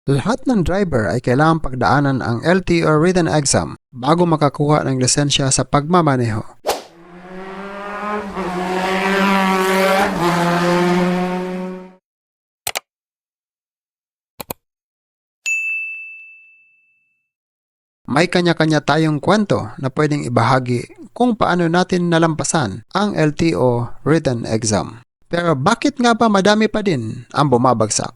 Lahat ng driver ay kailangang pagdaanan ang LTO written exam bago makakuha ng lisensya sa pagmamaneho. May kanya-kanya tayong kwento na pwedeng ibahagi kung paano natin nalampasan ang LTO written exam. Pero bakit nga ba madami pa din ang bumabagsak?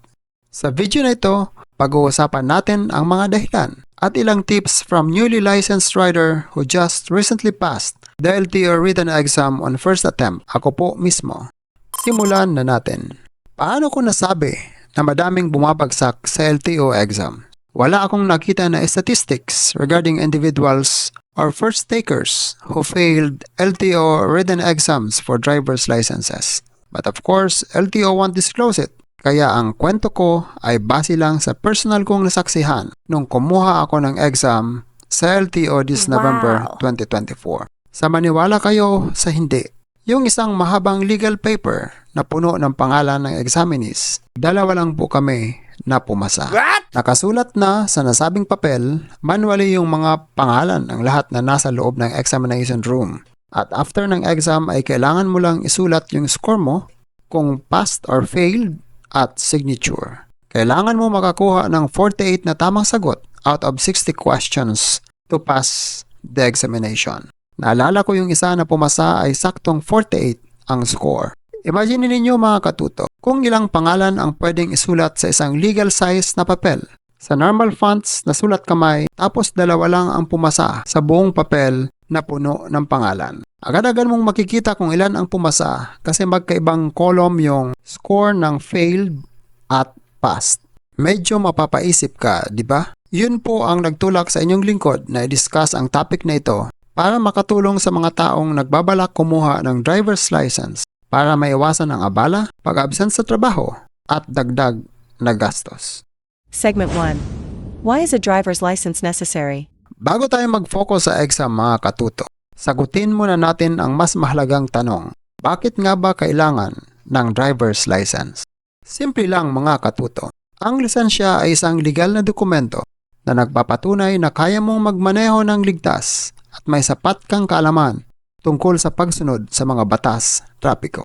Sa video na ito, pag-uusapan natin ang mga dahilan at ilang tips from newly licensed rider who just recently passed the LTO written exam on first attempt. Ako po mismo. Simulan na natin. Paano ko nasabi na madaming bumabagsak sa LTO exam? Wala akong nakita na statistics regarding individuals or first takers who failed LTO written exams for driver's licenses. But of course, LTO won't disclose it. Kaya ang kwento ko ay base lang sa personal kong nasaksihan nung kumuha ako ng exam sa LTO this November 2024. Sa maniwala kayo sa hindi, yung isang mahabang legal paper na puno ng pangalan ng examinees, dalawa lang po kami na pumasa. Nakasulat na sa nasabing papel, manually yung mga pangalan ng lahat na nasa loob ng examination room. At after ng exam ay kailangan mo lang isulat yung score mo kung passed or failed at signature. Kailangan mo makakuha ng 48 na tamang sagot out of 60 questions to pass the examination. Naalala ko yung isa na pumasa ay saktong 48 ang score. Imagine ninyo mga katuto, kung ilang pangalan ang pwedeng isulat sa isang legal size na papel. Sa normal fonts na sulat kamay, tapos dalawa lang ang pumasa sa buong papel na puno ng pangalan. Agad-agad mong makikita kung ilan ang pumasa kasi magkaibang column yung score ng failed at passed. Medyo mapapaisip ka, di ba? Yun po ang nagtulak sa inyong lingkod na i-discuss ang topic na ito para makatulong sa mga taong nagbabalak kumuha ng driver's license para maiwasan ang abala, pag-absent sa trabaho, at dagdag na gastos. Segment 1. Why is a driver's license necessary? Bago tayo mag-focus sa exam mga katuto, sagutin muna natin ang mas mahalagang tanong. Bakit nga ba kailangan ng driver's license? Simple lang mga katuto. Ang lisensya ay isang legal na dokumento na nagpapatunay na kaya mong magmaneho ng ligtas at may sapat kang kaalaman tungkol sa pagsunod sa mga batas trapiko.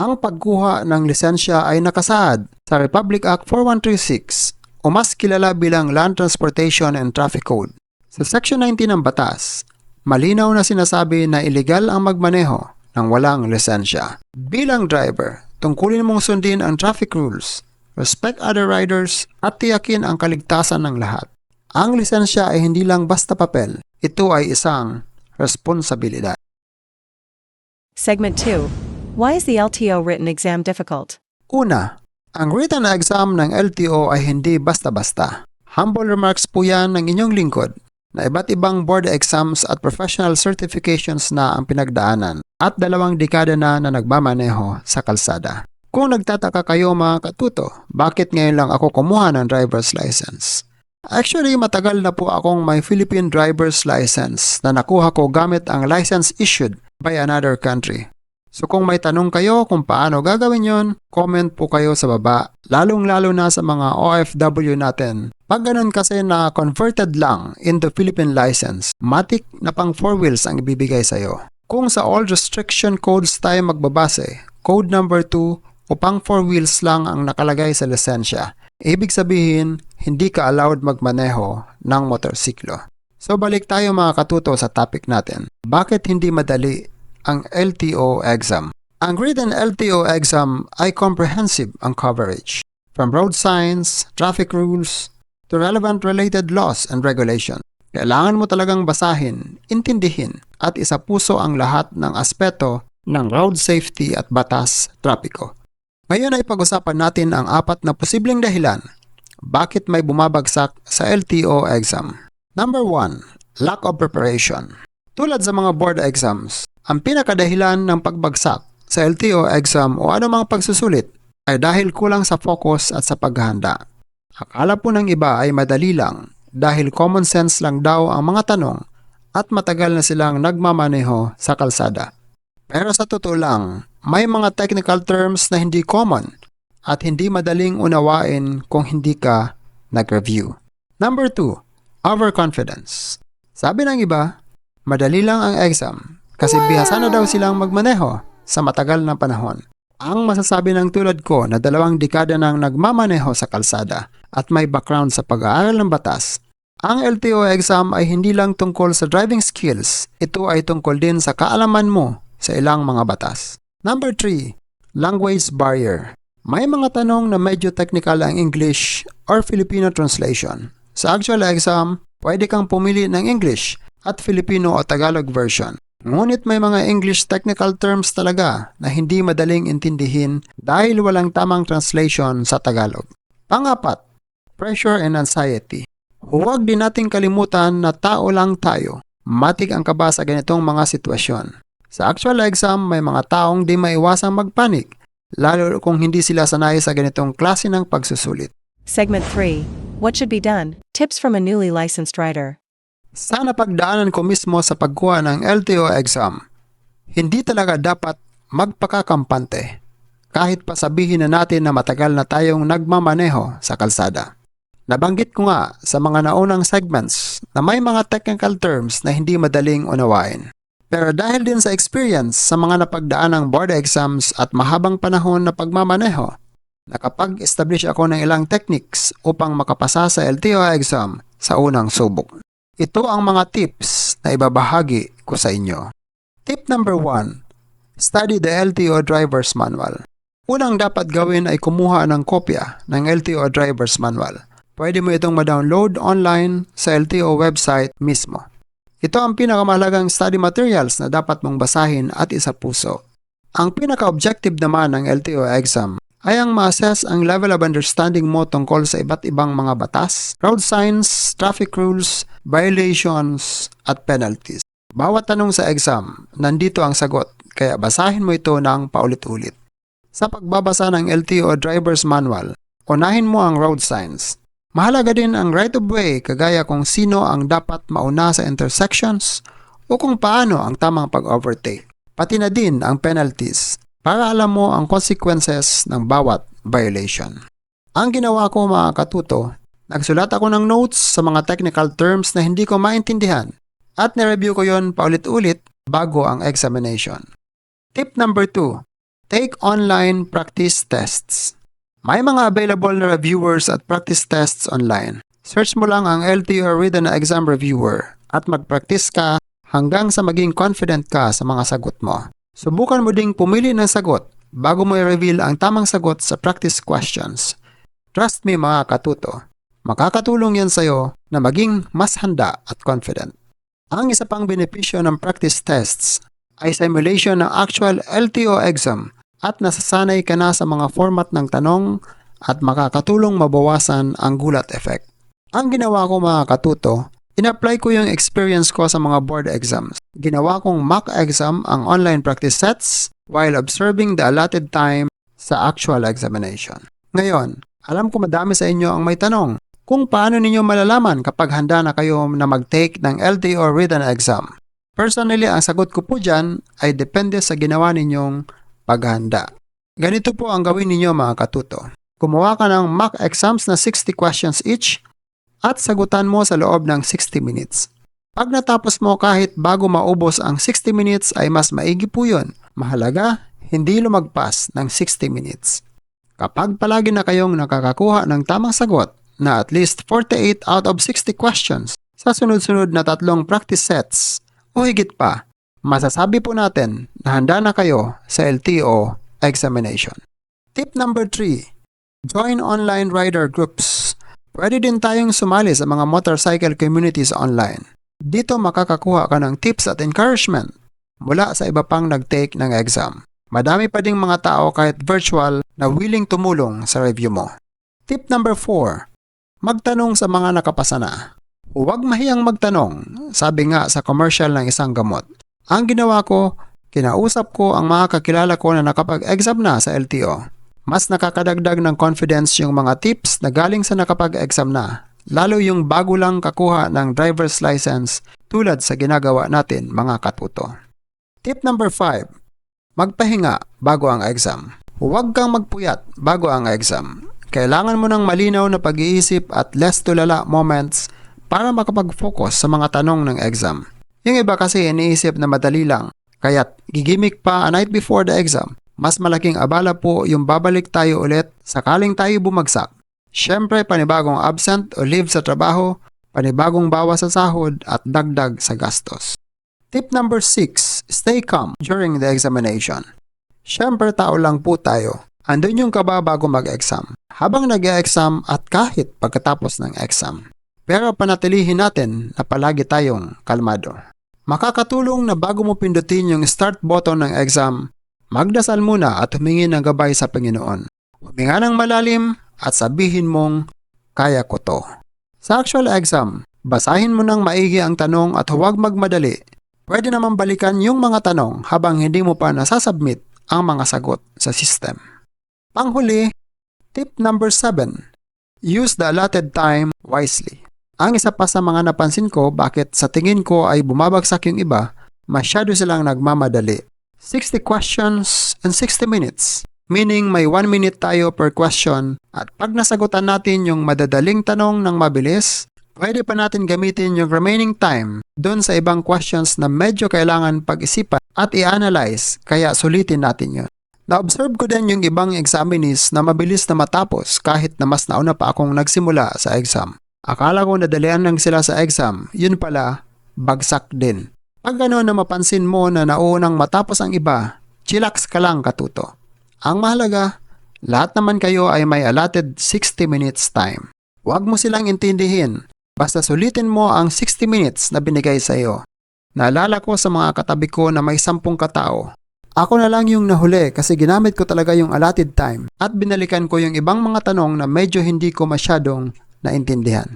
Ang pagkuha ng lisensya ay nakasaad sa Republic Act 4136 o mas kilala bilang Land Transportation and Traffic Code. Sa Section 19 ng batas, malinaw na sinasabi na iligal ang magmaneho ng walang lisensya. Bilang driver, tungkulin mong sundin ang traffic rules, respect other riders at tiyakin ang kaligtasan ng lahat. Ang lisensya ay hindi lang basta papel, ito ay isang responsibilidad. Segment 2. Why is the LTO written exam difficult? Una, ang written exam ng LTO ay hindi basta-basta. Humble remarks po yan ng inyong lingkod na iba't ibang board exams at professional certifications na ang pinagdaanan at 2 dekada na nagmamaneho sa kalsada. Kung nagtataka kayo mga katuto, bakit ngayon lang ako kumuha ng driver's license? Actually, matagal na po akong may Philippine driver's license na nakuha ko gamit ang license issued by another country. So kung may tanong kayo kung paano gagawin yon, comment po kayo sa baba, lalong-lalo na sa mga OFW natin. Pag ganun kasi na converted lang into Philippine license, matic na pang 4 wheels ang ibibigay sa'yo. Kung sa all restriction codes tayo magbabase, code number 2 o pang 4 wheels lang ang nakalagay sa lisensya. Ibig sabihin, hindi ka allowed magmaneho ng motorsiklo. So balik tayo mga katuto sa topic natin. Bakit hindi madali ang LTO exam? Ang written LTO exam ay comprehensive ang coverage. From road signs, traffic rules, to relevant related laws and regulations. Kailangan mo talagang basahin, intindihin, at isapuso ang lahat ng aspeto ng road safety at batas trapiko. Ngayon ay pag-usapan natin ang 4 na posibleng dahilan bakit may bumabagsak sa LTO exam. Number 1, lack of preparation. Tulad sa mga board exams, ang pinakadahilan ng pagbagsak sa LTO exam o anumang pagsusulit ay dahil kulang sa focus at sa paghahanda. Akala po ng iba ay madali lang dahil common sense lang daw ang mga tanong at matagal na silang nagmamaneho sa kalsada. Pero sa totoo lang, may mga technical terms na hindi common at hindi madaling unawain kung hindi ka nag-review. Number 2, overconfidence. Sabi ng iba, madali lang ang exam kasi bihasa na daw silang magmaneho sa matagal na panahon. Ang masasabi ng tulad ko na 2 dekada nang nagmamaneho sa kalsada at may background sa pag-aaral ng batas, ang LTO exam ay hindi lang tungkol sa driving skills, ito ay tungkol din sa kaalaman mo sa ilang mga batas. Number 3, language barrier. May mga tanong na medyo technical ang English or Filipino translation. Sa actual exam, pwede kang pumili ng English at Filipino o Tagalog version. Ngunit may mga English technical terms talaga na hindi madaling intindihin dahil walang tamang translation sa Tagalog. Pang-4, pressure and anxiety. Huwag din nating kalimutan na tao lang tayo. Matik ang kaba sa ganitong mga sitwasyon. Sa actual exam, may mga taong di maiwasang magpanik, lalo kung hindi sila sanay sa ganitong klase ng pagsusulit. Segment 3. What should be done? Tips from a newly licensed writer. Sa napagdaanan ko mismo sa pagkuha ng LTO exam, hindi talaga dapat magpakakampante kahit pa sabihin na natin na matagal na tayong nagmamaneho sa kalsada. Nabanggit ko nga sa mga naunang segments na may mga technical terms na hindi madaling unawain. Pero dahil din sa experience sa mga napagdaanang board exams at mahabang panahon na pagmamaneho, nakapag-establish ako ng ilang techniques upang makapasa sa LTO exam sa unang subok. Ito ang mga tips na ibabahagi ko sa inyo. Tip number 1, study the LTO Driver's Manual. Unang dapat gawin ay kumuha ng kopya ng LTO Driver's Manual. Pwede mo itong ma-download online sa LTO website mismo. Ito ang pinakamahalagang study materials na dapat mong basahin at isapuso. Ang pinaka-objective naman ng LTO exam ay ang ma-assess ang level of understanding mo tungkol sa iba't ibang mga batas, road signs, traffic rules, violations, at penalties. Bawat tanong sa exam, nandito ang sagot, kaya basahin mo ito ng paulit-ulit. Sa pagbabasa ng LTO Driver's Manual, unahin mo ang road signs. Mahalaga din ang right of way kagaya kung sino ang dapat mauna sa intersections o kung paano ang tamang pag-overtake. Pati na din ang penalties para alam mo ang consequences ng bawat violation. Ang ginawa ko mga katuto, nagsulat ako ng notes sa mga technical terms na hindi ko maintindihan at nireview ko yon paulit-ulit bago ang examination. Tip number 2, take online practice tests. May mga available na reviewers at practice tests online. Search mo lang ang LTO Written Exam Reviewer at mag-practice ka hanggang sa maging confident ka sa mga sagot mo. Subukan mo ding pumili ng sagot bago mo i-reveal ang tamang sagot sa practice questions. Trust me mga katuto, makakatulong yan sa'yo na maging mas handa at confident. Ang isa pang benepisyo ng practice tests ay simulation ng actual LTO exam at nasasanay ka na sa mga format ng tanong at makakatulong mabawasan ang gulat effect. Ang ginawa ko mga katuto, in-apply ko yung experience ko sa mga board exams. Ginawa kong mock exam ang online practice sets while observing the allotted time sa actual examination. Ngayon, alam ko madami sa inyo ang may tanong kung paano ninyo malalaman kapag handa na kayo na mag-take ng LTO written exam. Personally, ang sagot ko po dyan ay depende sa ginawa ninyong paghanda. Ganito po ang gawin ninyo mga katuto. Kumuha ka ng mock exams na 60 questions each at sagutan mo sa loob ng 60 minutes. Pag natapos mo kahit bago maubos ang 60 minutes ay mas maigi po yun. Mahalaga, hindi lumagpas ng 60 minutes. Kapag palagi na kayong nakakakuha ng tamang sagot na at least 48 out of 60 questions sa sunod-sunod na 3 practice sets o higit pa, masasabi po natin na handa na kayo sa LTO examination. Tip number 3, join online rider groups. Pwede din tayong sumali sa mga motorcycle communities online. Dito makakakuha ka ng tips at encouragement mula sa iba pang nag-take ng exam. Madami pa ding mga tao kahit virtual na willing tumulong sa review mo. Tip number 4, magtanong sa mga nakapasa na. Huwag mahiyang magtanong, sabi nga sa commercial ng isang gamot. Ang ginawa ko, kinausap ko ang mga kakilala ko na nakapag-exam na sa LTO. Mas nakakadagdag ng confidence yung mga tips na galing sa nakapag-exam na, lalo yung bago lang kakuha ng driver's license tulad sa ginagawa natin mga katuto. Tip number 5, magpahinga bago ang exam. Huwag kang magpuyat bago ang exam. Kailangan mo ng malinaw na pag-iisip at less tulala moments para makapag-focus sa mga tanong ng exam. Yung iba kasi iniisip na madali lang, kaya't gigimik pa a night before the exam. Mas malaking abala po yung babalik tayo ulit sakaling tayo bumagsak. Siyempre, panibagong absent o leave sa trabaho, panibagong bawas sa sahod at dagdag sa gastos. Tip number 6, stay calm during the examination. Siyempre, tao lang po tayo. Andun yung kaba bago mag-exam, habang nag-exam at kahit pagkatapos ng exam. Pero panatilihin natin na palagi tayong kalmado. Makakatulong na bago mo pindutin yung start button ng exam, magdasal muna at humingi ng gabay sa Panginoon. Huminga ng malalim at sabihin mong, kaya ko to. Sa actual exam, basahin mo ng maigi ang tanong at huwag magmadali. Pwede naman balikan yung mga tanong habang hindi mo pa nasasubmit ang mga sagot sa system. Panghuli, tip number 7. Use the allotted time wisely. Ang isa pa sa mga napansin ko bakit sa tingin ko ay bumabagsak yung iba, masyado silang nagmamadali. 60 questions and 60 minutes. Meaning may 1 minute tayo per question at pag nasagutan natin yung madadaling tanong ng mabilis, pwede pa natin gamitin yung remaining time doon sa ibang questions na medyo kailangan pag-isipan at i-analyze kaya sulitin natin yun. Na-observe ko din yung ibang examinees na mabilis na matapos kahit na mas nauna pa akong nagsimula sa exam. Akala ko nadalian lang sila sa exam, yun pala, bagsak din. Pag gano'n na mapansin mo na naunang matapos ang iba, chillax ka lang katuto. Ang mahalaga, lahat naman kayo ay may allotted 60 minutes time. Huwag mo silang intindihin, basta sulitin mo ang 60 minutes na binigay sa iyo. Naalala ko sa mga katabi ko na may 10 katao. Ako na lang yung nahuli kasi ginamit ko talaga yung allotted time at binalikan ko yung ibang mga tanong na medyo hindi ko masyadong naintindihan.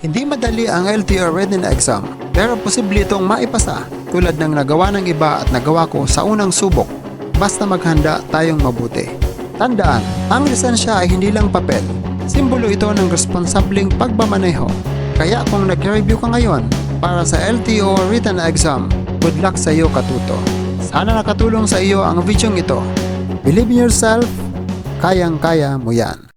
Hindi madali ang LTO written exam pero posible itong maipasa tulad ng nagawa ng iba at nagawa ko sa unang subok. Basta maghanda tayong mabuti. Tandaan, ang lisensya ay hindi lang papel. Simbolo ito ng responsableng pagmamaneho. Kaya kung nag-review ka ngayon para sa LTO written exam, good luck sa iyo katuto. Sana nakatulong sa iyo ang video ito. Believe in yourself, kayang-kaya mo yan.